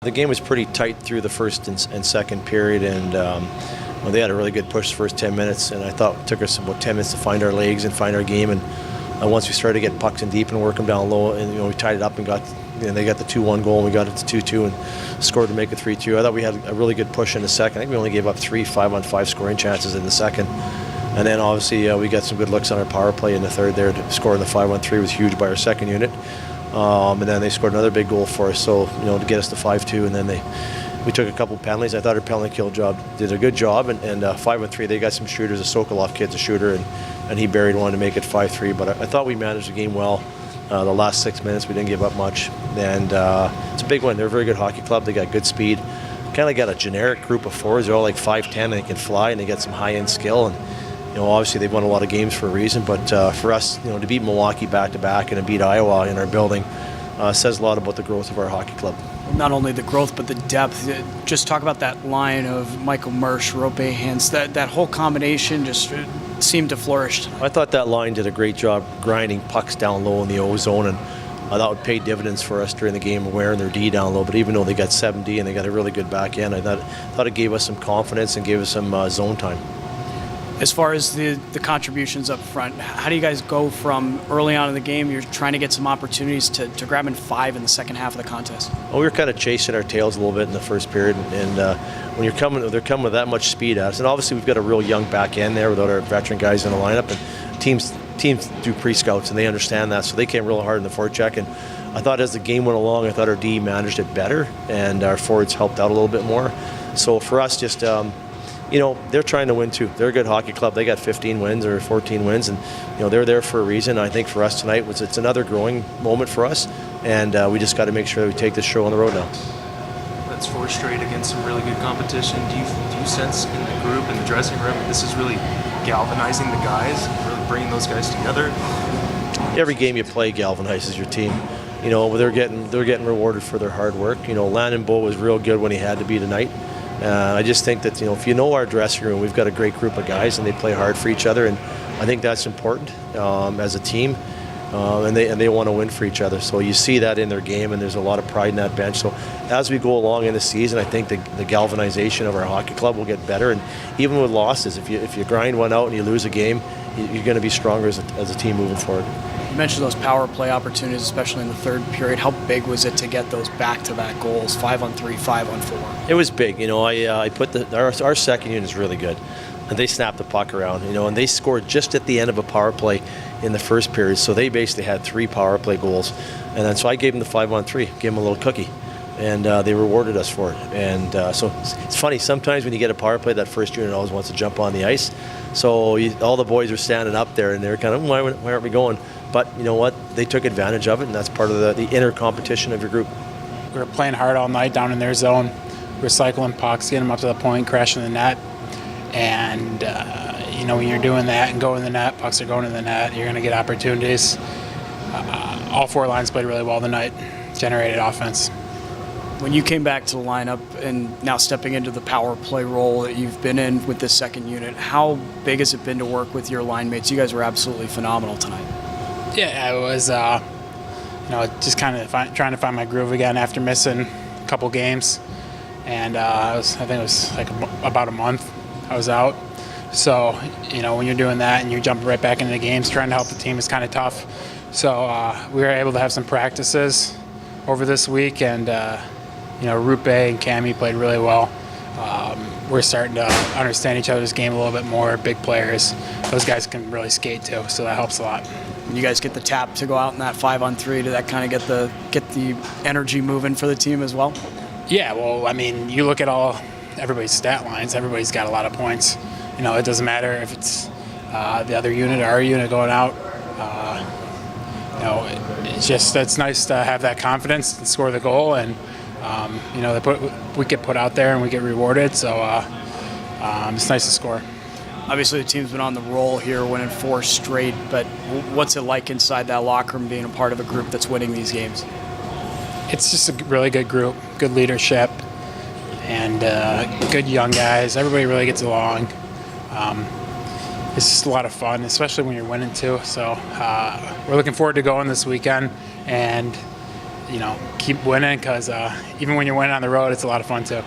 The game was pretty tight through the first and second period, and well, they had a really good push the first 10 minutes, and I thought it took us about 10 minutes to find our legs and find our game. And once we started to get pucks in deep and work them down low, and we tied it up and they got the 2-1 goal, and we got it to 2-2 and scored to make it 3-2. I thought we had a really good push in the second. I think we only gave up 3 5-on-5 scoring chances in the second. And then obviously we got some good looks on our power play in the third there. To score in the 5-on-3 was huge by our second unit. And then they scored another big goal for us, so to get us to 5-2. And then we took a couple penalties. I thought our penalty kill job did a good job. And 5-on-3, they got some shooters. A Sokolov kid's a shooter, and he buried one to make it 5-3. But I thought we managed the game well. The last 6 minutes, we didn't give up much. And it's a big win. They're a very good hockey club. They got good speed. Kind of got a generic group of forwards. They're all like 5'10", and they can fly, and they got some high-end skill. And obviously they've won a lot of games for a reason, but for us, to beat Milwaukee back-to-back and to beat Iowa in our building says a lot about the growth of our hockey club. Not only the growth, but the depth. Just talk about that line of Michael Mersch, Rope Hans. That whole combination just seemed to flourish. I thought that line did a great job grinding pucks down low in the O zone, and that would pay dividends for us during the game, wearing their D down low. But even though they got 7D and they got a really good back end, I thought it gave us some confidence and gave us some zone time. As far as the contributions up front, how do you guys go from early on in the game, you're trying to get some opportunities to grab in 5 in the second half of the contest? Well, we were kind of chasing our tails a little bit in the first period, and when they're coming with that much speed at us, and obviously we've got a real young back end there without our veteran guys in the lineup, and teams do pre-scouts, and they understand that, so they came real hard in the forecheck. And I thought as the game went along, I thought our D managed it better, and our forwards helped out a little bit more. So for us, just they're trying to win too. They're a good hockey club. They got 15 wins or 14 wins, and they're there for a reason. I think for us tonight it's another growing moment for us, and we just got to make sure that we take this show on the road now. That's 4 straight against some really good competition. Do you sense in the group, in the dressing room, this is really galvanizing the guys, really bringing those guys together? Every game you play galvanizes your team. They're getting rewarded for their hard work. Landon Bowe was real good when he had to be tonight. I just think that if you know our dressing room, we've got a great group of guys, and they play hard for each other, and I think that's important as a team, and they want to win for each other. So you see that in their game, and there's a lot of pride in that bench. So as we go along in the season, I think the galvanization of our hockey club will get better, and even with losses, if you grind one out and you lose a game, you're going to be stronger as a team moving forward. You mentioned those power play opportunities, especially in the third period. How big was it to get those back-to-back goals, 5-on-3, 5-on-4? It was big. I put our second unit is really good, and they snapped the puck around. And they scored just at the end of a power play in the first period. So they basically had 3 power play goals, and then so I gave them the 5-on-3, gave them a little cookie, and they rewarded us for it. And so it's funny, sometimes when you get a power play, that first unit always wants to jump on the ice. So all the boys are standing up there, and they're kind of, why aren't we going? But you know what? They took advantage of it, and that's part of the inner competition of your group. We were playing hard all night down in their zone, recycling pucks, getting them up to the point, crashing the net. And, when you're doing that and going to the net, pucks are going to the net, you're going to get opportunities. All 4 lines played really well tonight, generated offense. When you came back to the lineup and now stepping into the power play role that you've been in with this second unit, how big has it been to work with your line mates? You guys were absolutely phenomenal tonight. Yeah, it was, just kind of trying to find my groove again after missing a couple games. And I think it was like about a month I was out. So, when you're doing that and you're jumping right back into the games, trying to help the team is kind of tough. So we were able to have some practices over this week, and, Rupe and Cammy played really well. We're starting to understand each other's game a little bit more, big players. Those guys can really skate too, so that helps a lot. When you guys get the tap to go out in that 5-on-3, did that kind of get the energy moving for the team as well? Yeah, well, you look at everybody's stat lines, everybody's got a lot of points. It doesn't matter if it's the other unit or our unit going out. It's nice to have that confidence and score the goal, and we get put out there and we get rewarded, so it's nice to score. Obviously, the team's been on the roll here, winning 4 straight, but what's it like inside that locker room being a part of a group that's winning these games? It's just a really good group, good leadership, and good young guys. Everybody really gets along. It's just a lot of fun, especially when you're winning too. So we're looking forward to going this weekend and keep winning because even when you're winning on the road, it's a lot of fun too.